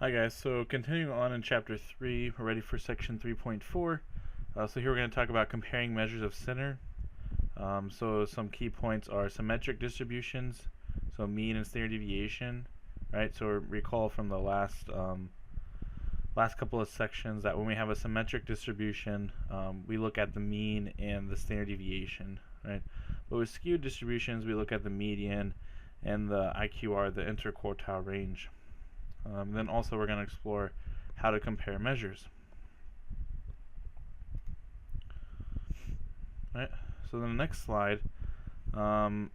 Hi guys, so continuing on in chapter 3, we're ready for section 3.4. So here we're going to talk about comparing measures of center. So some key points are symmetric distributions, so mean and standard deviation, right? So recall from the last couple of sections that when we have a symmetric distribution, we look at the mean and the standard deviation, right? But with skewed distributions, we look at the median and the IQR, the interquartile range. Then also we're going to explore how to compare measures. Right. So then the next slide. So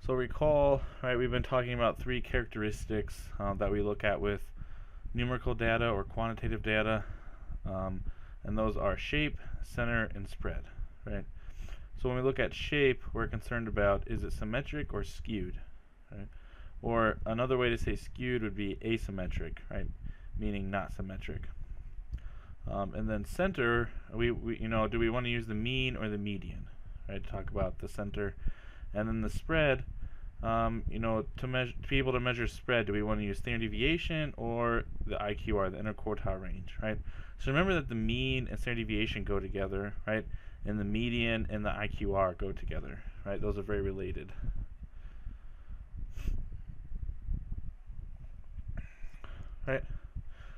recall, right? We've been talking about three characteristics that we look at with numerical data or quantitative data, and those are shape, center, and spread. Right. So when we look at shape, we're concerned about is it symmetric or skewed, right? Or another way to say skewed would be asymmetric, right? Meaning not symmetric. And then center, do we want to use the mean or the median, right? To talk about the center. And then the spread, to be able to measure spread, do we want to use standard deviation or the IQR, the interquartile range, right? So remember that the mean and standard deviation go together, right? And the median and the IQR go together, right? Those are very related. Right.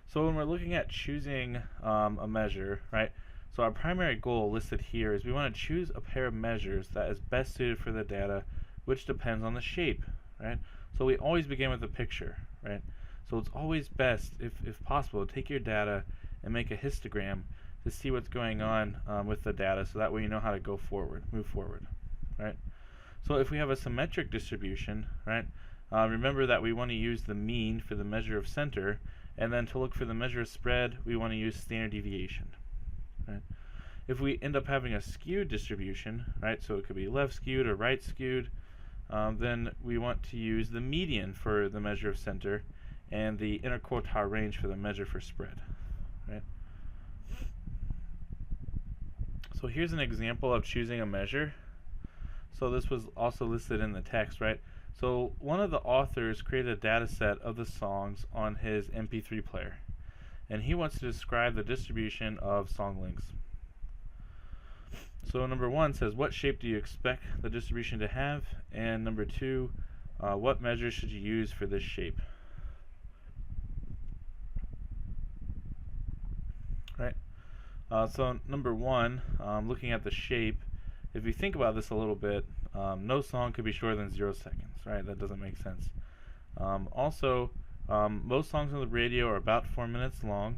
So when we're looking at choosing a measure, right? So our primary goal listed here is we want to choose a pair of measures that is best suited for the data, which depends on the shape, right? So we always begin with a picture, right? So it's always best, if possible, to take your data and make a histogram to see what's going on with the data, so that way you know how to move forward, right? So if we have a symmetric distribution, right? Remember that we want to use the mean for the measure of center, and then to look for the measure of spread, we want to use standard deviation. Right? If we end up having a skewed distribution, right, so it could be left skewed or right skewed, then we want to use the median for the measure of center and the interquartile range for the measure for spread. Right? So here's an example of choosing a measure. So this was also listed in the text, right? So one of the authors created a data set of the songs on his MP3 player, and he wants to describe the distribution of song lengths. So number 1 says, what shape do you expect the distribution to have? And number 2, what measures should you use for this shape? Right. So number 1, looking at the shape, if you think about this a little bit, no song could be shorter than 0 seconds, right? That doesn't make sense. Also, most songs on the radio are about 4 minutes long,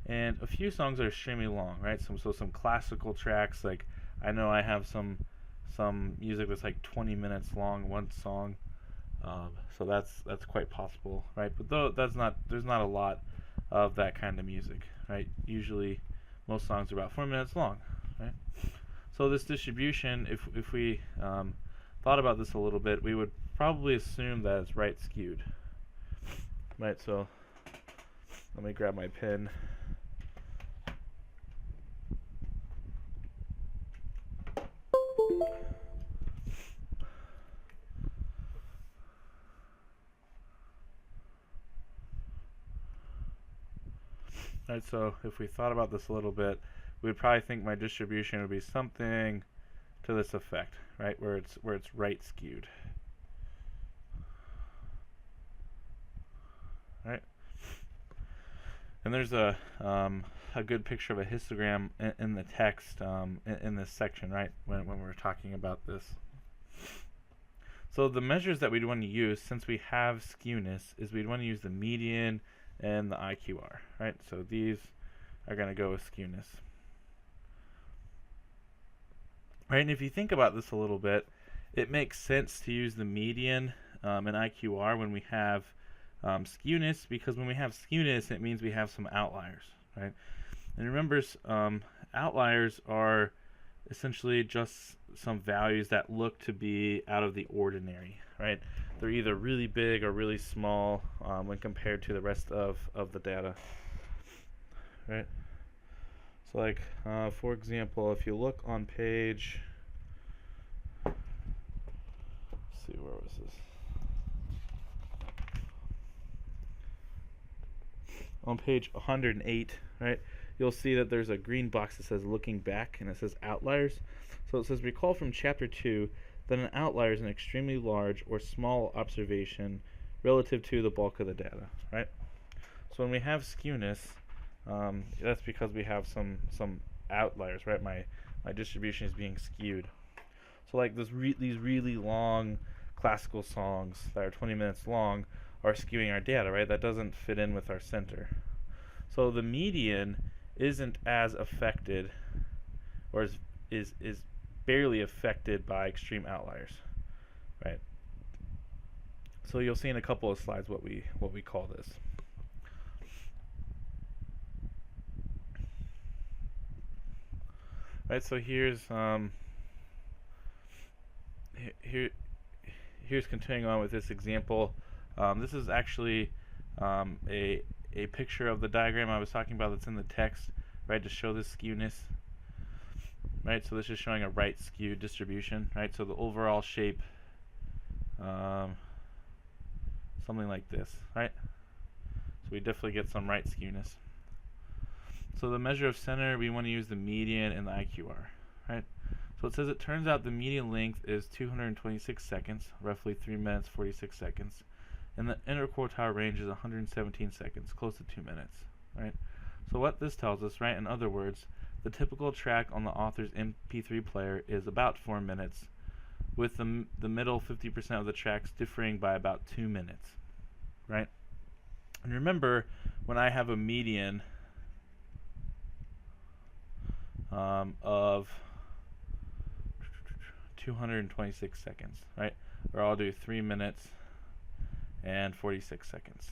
and a few songs are extremely long, right? So some classical tracks, like I know I have some music that's like 20 minutes long, one song. So that's quite possible, right? But there's not a lot of that kind of music, right? Usually, most songs are about 4 minutes long, right? So this distribution, if we thought about this a little bit, we would probably assume that it's right skewed. Right, so let me grab my pen. Right, so if we thought about this a little bit, we'd probably think my distribution would be something to this effect, right, where it's right skewed. Right? And there's a good picture of a histogram in the text in this section, right, when we're talking about this. So the measures that we'd want to use, since we have skewness, is we'd want to use the median and the IQR, right? So these are going to go with skewness. Right, and if you think about this a little bit, it makes sense to use the median and IQR when we have skewness, because when we have skewness, it means we have some outliers, right? And remember, outliers are essentially just some values that look to be out of the ordinary, right? They're either really big or really small when compared to the rest of the data, right? So like, for example, if you look on page, let's see, where was this? on page 108, right, you'll see that there's a green box that says looking back, and it says outliers. So it says recall from chapter 2 that an outlier is an extremely large or small observation relative to the bulk of the data, right? So when we have skewness, that's because we have some outliers, right? My distribution is being skewed. So like these really long classical songs that are 20 minutes long are skewing our data, right? That doesn't fit in with our center. So the median isn't as affected, or is barely affected by extreme outliers, right? So you'll see in a couple of slides what we call this. Right, so here's here's continuing on with this example. This is actually a picture of the diagram I was talking about that's in the text, right, to show this skewness. Right, so this is showing a right skewed distribution, right? So the overall shape, something like this, right? So we definitely get some right skewness. So the measure of center, we want to use the median and the IQR, right? So it says it turns out the median length is 226 seconds, roughly 3 minutes 46 seconds, and the interquartile range is 117 seconds, close to 2 minutes, right? So what this tells us, right, in other words, the typical track on the author's MP3 player is about 4 minutes, with the middle 50% of the tracks differing by about 2 minutes, right? And remember, when I have a median of 226 seconds, right? Or I'll do 3 minutes and 46 seconds,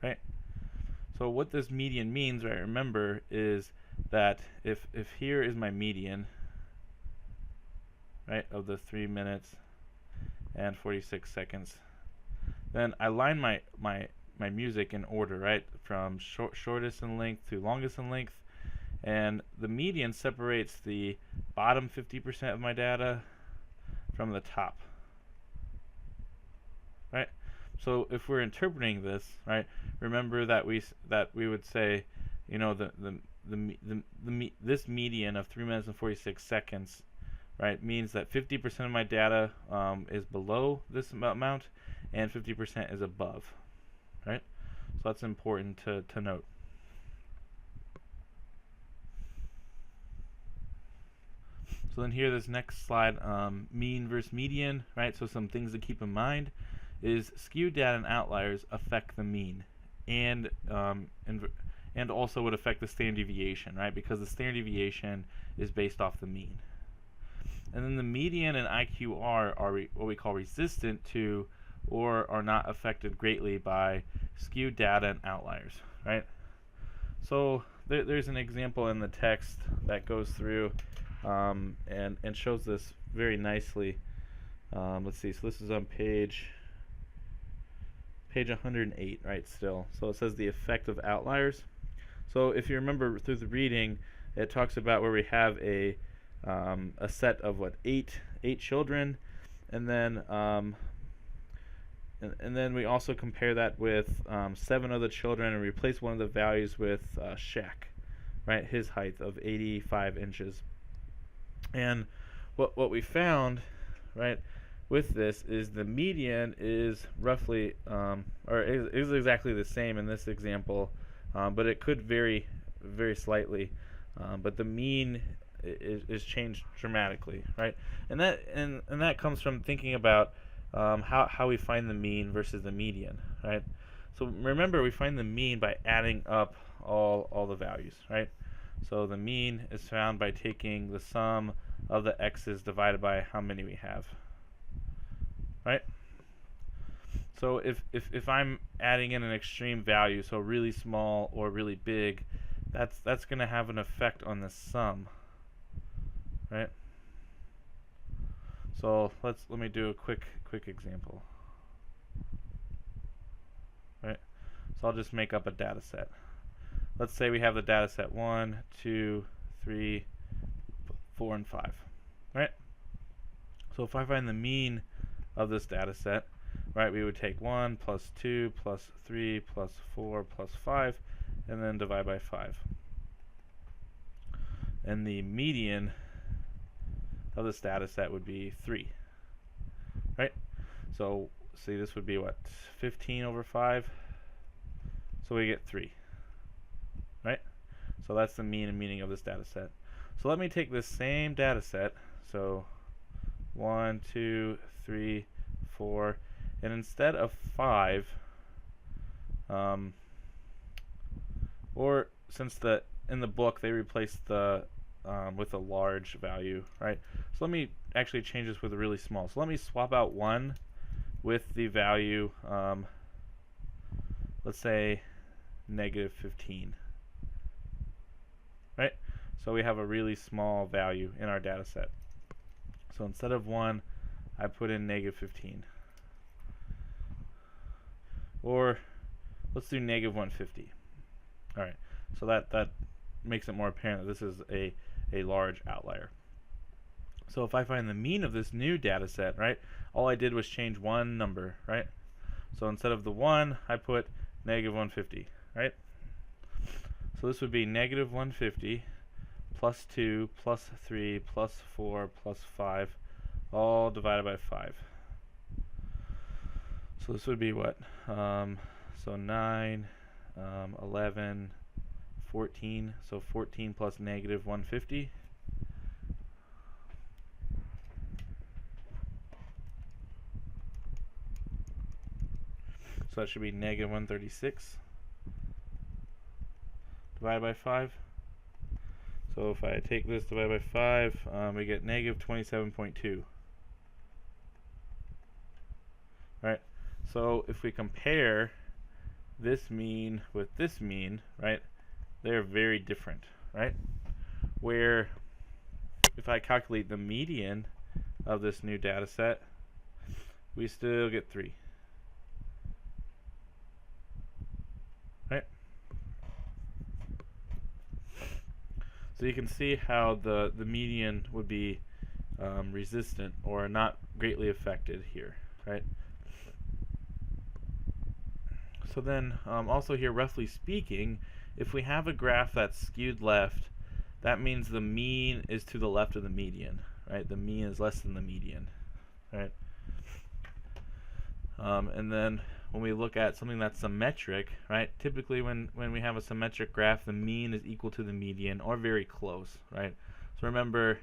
right? So what this median means, right, remember, is that if here is my median, right, of the 3 minutes and 46 seconds, then I line my music in order, right, from shortest in length to longest in length, and the median separates the bottom 50% of my data from the top, right? So if we're interpreting this, right, remember that we would say, you know, this median of 3 minutes and 46 seconds, right, means that 50% of my data is below this amount and 50% is above, right? So that's important to note. So then here, this next slide, mean versus median, right? So some things to keep in mind is skewed data and outliers affect the mean, and also would affect the standard deviation, right? Because the standard deviation is based off the mean. And then the median and IQR are what we call resistant to, or are not affected greatly by skewed data and outliers, right? So there's an example in the text that goes through and shows this very nicely. Let's see, so this is on page 108, right, still. So it says the effect of outliers. So if you remember through the reading, it talks about where we have a set of eight children, and then we also compare that with 7 other children and replace one of the values with Shaq, right, his height of 85 inches. And what we found, right, with this is the median is roughly, or is exactly the same in this example, but it could vary very slightly. But the mean is changed dramatically, right? And that comes from thinking about how we find the mean versus the median, right? So remember, we find the mean by adding up all the values, right? So the mean is found by taking the sum of the x's divided by how many we have, right? So if I'm adding in an extreme value, so really small or really big, that's going to have an effect on the sum, right? So let me do a quick example, right? So I'll just make up a data set. Let's say we have the data set 1, 2, 3, 4, and 5, right? So if I find the mean of this data set, right, we would take 1 plus 2 plus 3 plus 4 plus 5 and then divide by 5. And the median of this data set would be 3, right? So see, this would be what, 15 over 5, so we get 3, right? So that's the mean and median of this data set. So let me take this same data set, so 1, 2, 3, 4, and instead of 5, or since in the book they replaced the with a large value, right? So let me actually change this with a really small. So let me swap out 1 with the value, let's say negative 15, right? So we have a really small value in our data set. So instead of 1, I put in negative 15. Or let's do negative 150. All right, so that makes it more apparent that this is a large outlier. So if I find the mean of this new data set, right, all I did was change one number, right? So instead of the 1, I put negative 150, right? So this would be negative 150 plus 2 plus 3 plus 4 plus 5, all divided by 5. So this would be what? So 9, 11, 14. So 14 plus negative 150. So that should be negative 136 divided by 5. So if I take this divided by 5, we get negative 27.2. Right? So if we compare this mean with this mean, right, they're very different, right? Where if I calculate the median of this new data set, we still get 3. Right? So you can see how the median would be resistant or not greatly affected here, right? So then also here, roughly speaking, if we have a graph that's skewed left, that means the mean is to the left of the median, right? The mean is less than the median, right? And then when we look at something that's symmetric, right? Typically when we have a symmetric graph, the mean is equal to the median or very close, right? So remember,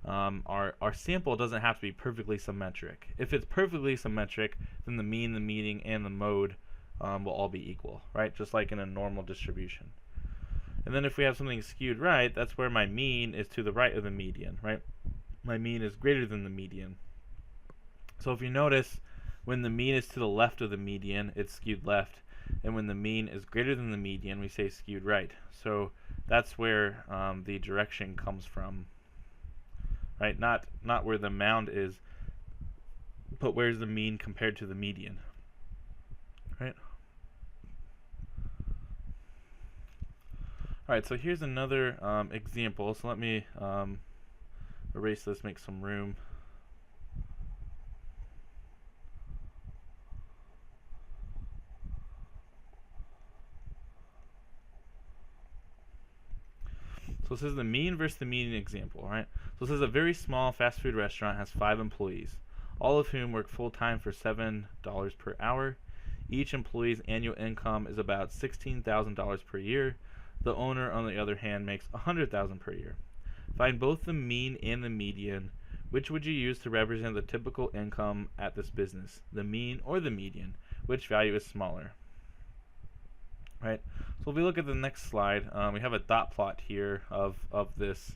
our sample doesn't have to be perfectly symmetric. If it's perfectly symmetric, then the mean, the median, and the mode will all be equal, right? Just like in a normal distribution. And then if we have something skewed right, that's where my mean is to the right of the median, right? My mean is greater than the median. So if you notice, when the mean is to the left of the median, it's skewed left. And when the mean is greater than the median, we say skewed right. So that's where the direction comes from, right? Not where the mound is, but where's the mean compared to the median, right? Alright, so here's another example. So let me erase this, make some room. So this is the mean versus the median example, right? So this is a very small fast food restaurant, has 5 employees, all of whom work full-time for $7 per hour. Each employee's annual income is about $16,000 per year. The owner, on the other hand, makes $100,000 per year. Find both the mean and the median. Which would you use to represent the typical income at this business, the mean or the median? Which value is smaller? Right. So if we look at the next slide, we have a dot plot here of this.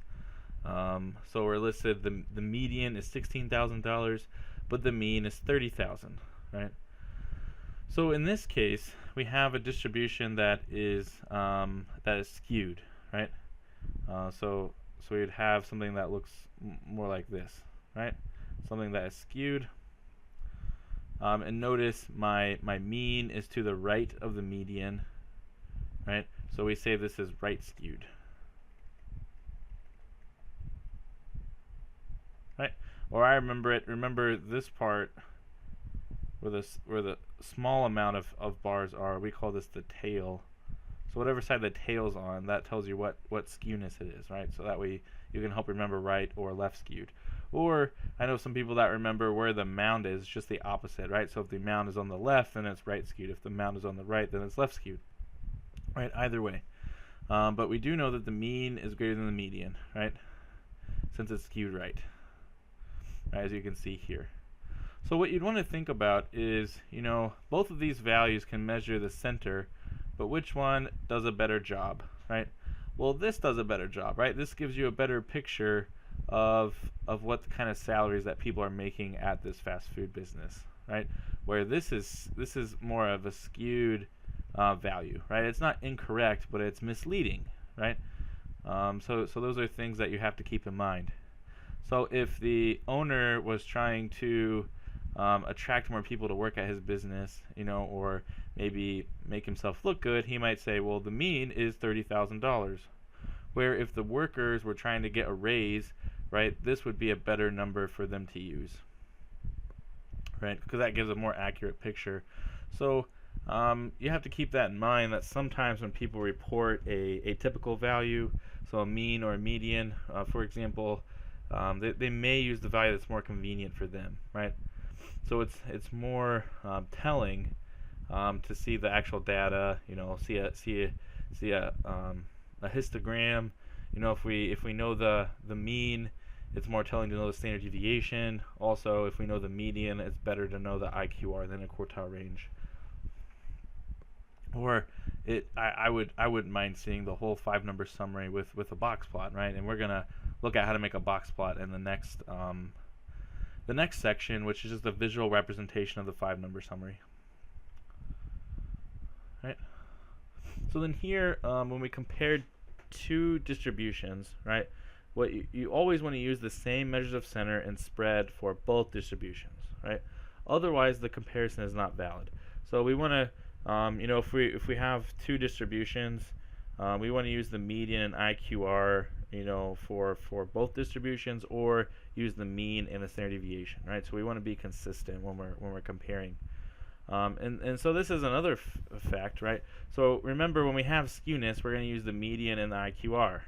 So we're listed, the median is $16,000, but the mean is $30,000, right? So in this case, we have a distribution that is skewed, right? So we'd have something that looks more like this, right? Something that is skewed. And notice my mean is to the right of the median, right? So we say this is right skewed, right? Or I remember this part where the small amount of bars are, we call this the tail. So whatever side the tail's on, that tells you what skewness it is, right? So that way you can help remember right or left skewed. Or I know some people that remember where the mound is, just the opposite, right? So if the mound is on the left, then it's right skewed. If the mound is on the right, then it's left skewed, right? Either way. But we do know that the mean is greater than the median, right? Since it's skewed right, as you can see here. So what you'd want to think about is, both of these values can measure the center, but which one does a better job, right? Well, this does a better job, right? This gives you a better picture of what kind of salaries that people are making at this fast food business, right? Where this is more of a skewed value, right? It's not incorrect, but it's misleading, right? So those are things that you have to keep in mind. So if the owner was trying to attract more people to work at his business, or maybe make himself look good, he might say, well, the mean is $30,000. Where if the workers were trying to get a raise, right, this would be a better number for them to use, right? Because that gives a more accurate picture. So you have to keep that in mind, that sometimes when people report a typical value, so a mean or a median, for example, they may use the value that's more convenient for them, right? So it's more telling to see the actual data, see a histogram. If we know the mean, it's more telling to know the standard deviation. Also, if we know the median, it's better to know the IQR than a quartile range. Or I wouldn't mind seeing the whole 5-number summary with a box plot, right? And we're gonna look at how to make a box plot in the next section, which is just a visual representation of the 5-number summary. Right. So then here, when we compared two distributions, right, what you always want to use the same measures of center and spread for both distributions, right? Otherwise, the comparison is not valid. So we want to, if we have two distributions, we want to use the median and IQR, for both distributions, or use the mean and the standard deviation, right? So we want to be consistent when we're comparing. And so this is another fact, right? So remember, when we have skewness, we're going to use the median and the IQR,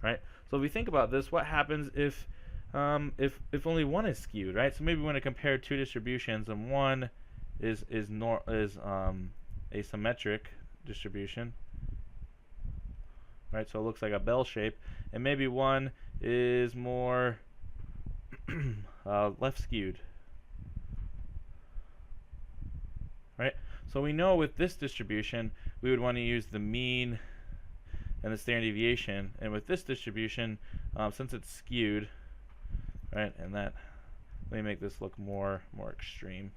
right? So if we think about this, what happens if only one is skewed, right? So maybe we want to compare two distributions, and one is a symmetric distribution, right? So it looks like a bell shape, and maybe one is more left skewed, right? So we know with this distribution, we would want to use the mean and the standard deviation, and with this distribution, since it's skewed, right, and that, let me make this look more extreme,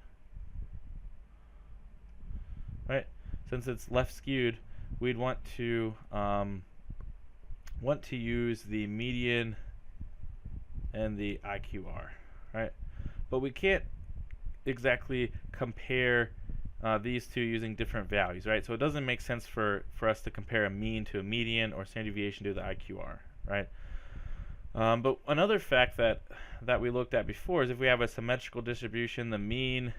right? Since it's left skewed, we'd want to use the median and the IQR, right? But we can't exactly compare these two using different values, right? So it doesn't make sense for us to compare a mean to a median or standard deviation to the IQR, right? But another fact that we looked at before is if we have a symmetrical distribution, the mean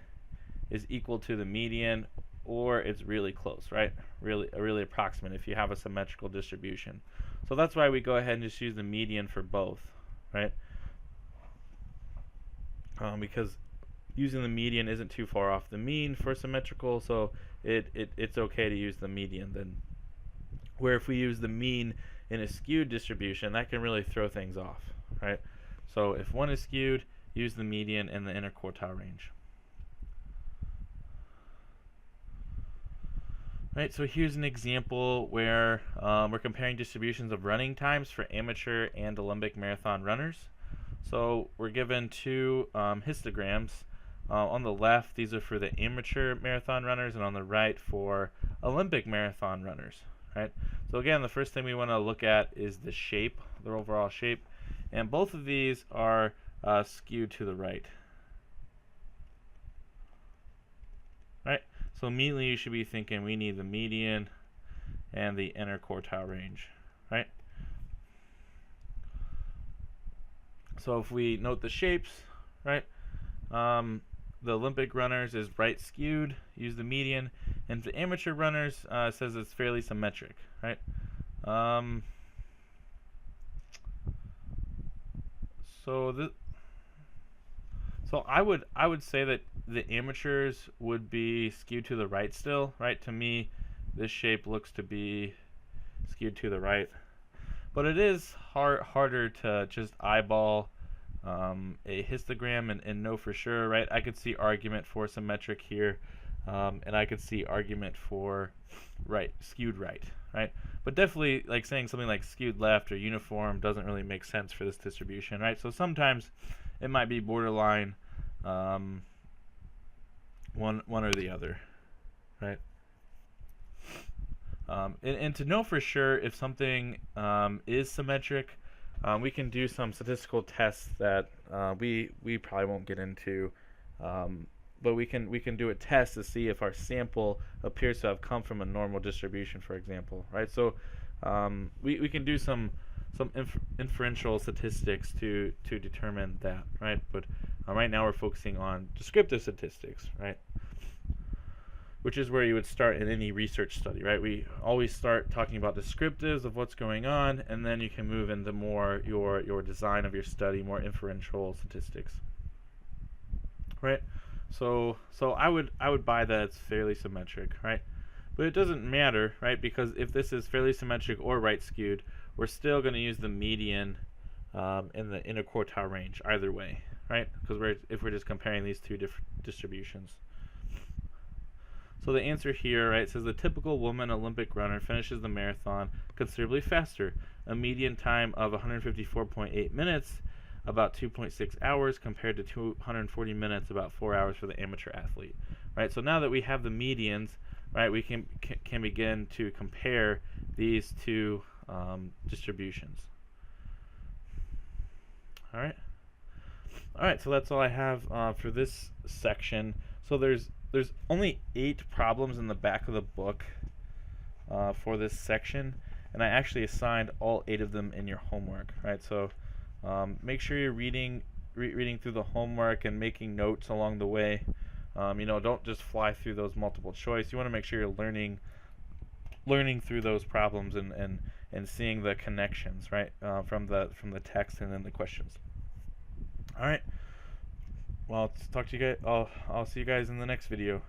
is equal to the median, or it's really close, right? Really approximate if you have a symmetrical distribution. So that's why we go ahead and just use the median for both, right? Because using the median isn't too far off the mean for symmetrical, so it's okay to use the median then. Where if we use the mean in a skewed distribution, that can really throw things off, right? So if one is skewed, use the median in the interquartile range. Right, so here's an example where we're comparing distributions of running times for amateur and Olympic marathon runners. So we're given two histograms. On the left, these are for the amateur marathon runners, and on the right for Olympic marathon runners, right? So again, the first thing we want to look at is the shape, their overall shape, and both of these are skewed to the right, right? So immediately you should be thinking we need the median and the interquartile range, right? So if we note the shapes, right, the Olympic runners is right skewed, use the median, and the amateur runners says it's fairly symmetric, right? So I would say that the amateurs would be skewed to the right still, right? To me, this shape looks to be skewed to the right, but it is harder to just eyeball a histogram and know for sure, right? I could see argument for symmetric here, and I could see argument for skewed right, right? But definitely, like saying something like skewed left or uniform doesn't really make sense for this distribution, right? So sometimes it might be borderline one or the other, right? And to know for sure if something is symmetric, we can do some statistical tests that we probably won't get into, but we can do a test to see if our sample appears to have come from a normal distribution, for example, right? So we can do some inferential statistics to determine that, right? But right now we're focusing on descriptive statistics, right? Which is where you would start in any research study, right? We always start talking about descriptives of what's going on, and then you can move into more your design of your study, more inferential statistics, right? So I would buy that it's fairly symmetric, right? But it doesn't matter, right? Because if this is fairly symmetric or right skewed, we're still going to use the median in the interquartile range either way, right? Because if we're just comparing these two different distributions. So the answer here, right, says the typical woman Olympic runner finishes the marathon considerably faster, a median time of 154.8 minutes, about 2.6 hours, compared to 240 minutes, about 4 hours for the amateur athlete, right? So now that we have the medians, right, we can begin to compare these two distributions. All right. So that's all I have for this section. So there's only 8 problems in the back of the book for this section, and I actually assigned all 8 of them in your homework, right? So make sure you're reading through the homework and making notes along the way. Don't just fly through those multiple choice. You want to make sure you're learning through those problems and seeing the connections, right, from the text and then the questions. All right. Well, talk to you guys. I'll see you guys in the next video.